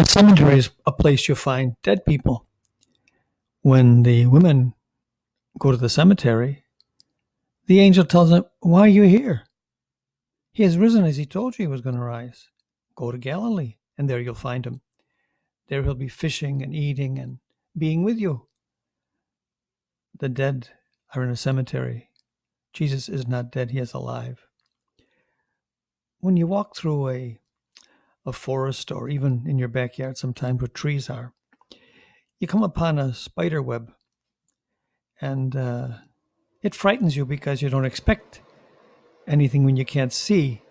A cemetery is a place you find dead people. When the women go to the cemetery, the angel tells them, "Why are you here? He has risen as he told you he was going to rise. Go to Galilee, and there you'll find him. There he'll be fishing and eating and being with you." The dead are in a cemetery. Jesus is not dead, he is alive. When you walk through a forest or even in your backyard sometimes where trees are, you come upon a spider web, and it frightens you because you don't expect anything when you can't see,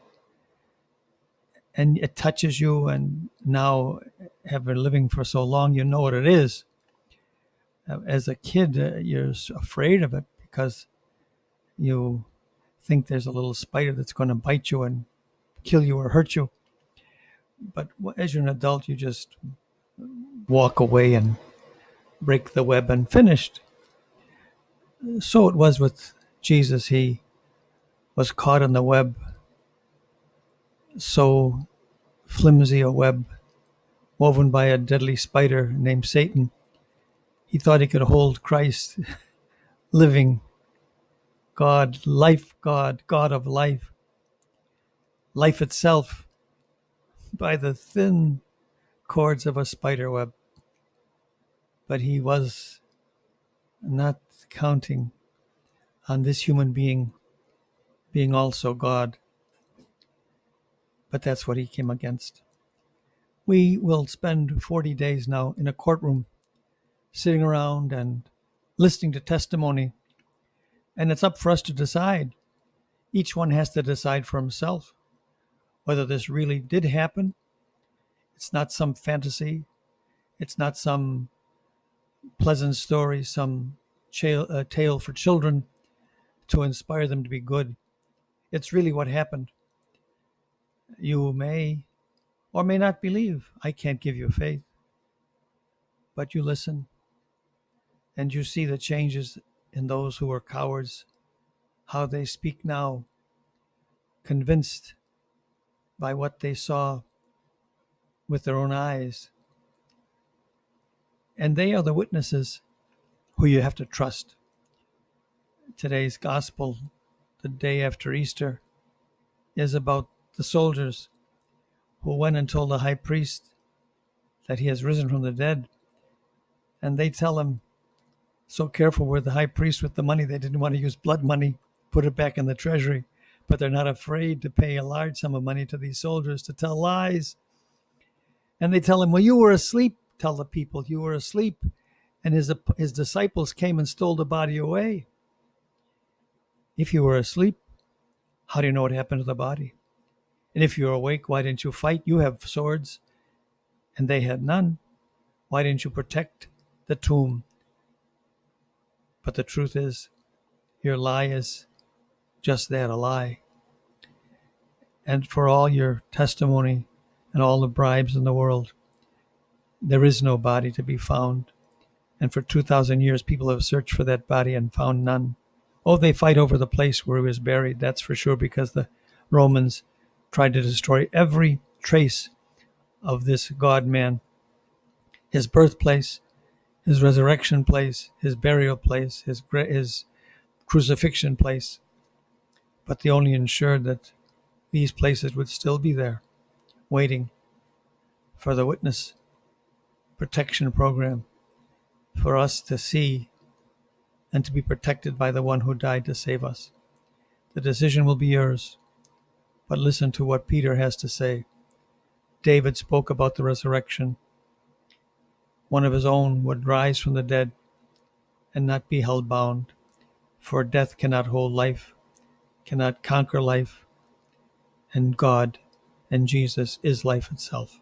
and it touches you, and now, have been living for so long, you know what it is. As a kid, you're afraid of it because you think there's a little spider that's going to bite you and kill you or hurt you. But as you're an adult, you just walk away and break the web and finished. So it was with Jesus. He was caught in the web, so flimsy a web woven by a deadly spider named Satan. He thought he could hold Christ, living God, life God, God of life, life itself, by the thin cords of a spider web. But he was not counting on this human being being also God. But that's what he came against. We will spend 40 days now in a courtroom, sitting around and listening to testimony. And it's up for us to decide. Each one has to decide for himself whether this really did happen. It's not some fantasy. It's not some pleasant story, some tale for children to inspire them to be good. It's really what happened. You may or may not believe. I can't give you faith. But you listen, and you see the changes in those who were cowards, how they speak now, convinced by what they saw with their own eyes. And they are the witnesses who you have to trust. Today's gospel, the day after Easter, is about the soldiers who went and told the high priest that he has risen from the dead. And they tell him, so careful were the high priest with the money, they didn't want to use blood money, put it back in the treasury, but they're not afraid to pay a large sum of money to these soldiers to tell lies. And they tell him, well, you were asleep, tell the people, you were asleep, and his disciples came and stole the body away. If you were asleep, how do you know what happened to the body? And if you were awake, why didn't you fight? You have swords, and they had none. Why didn't you protect the tomb? But the truth is, your lie is just that, a lie. And for all your testimony and all the bribes in the world, there is no body to be found. And for 2,000 years, people have searched for that body and found none. Oh, they fight over the place where he was buried, that's for sure, because the Romans tried to destroy every trace of this God-man, his birthplace, his resurrection place, his burial place, his crucifixion place. But they only ensured that these places would still be there, waiting for the witness protection program, for us to see and to be protected by the one who died to save us. The decision will be yours, but listen to what Peter has to say. David spoke about the resurrection. One of his own would rise from the dead and not be held bound, for death cannot hold life, cannot conquer life, and God and Jesus is life itself.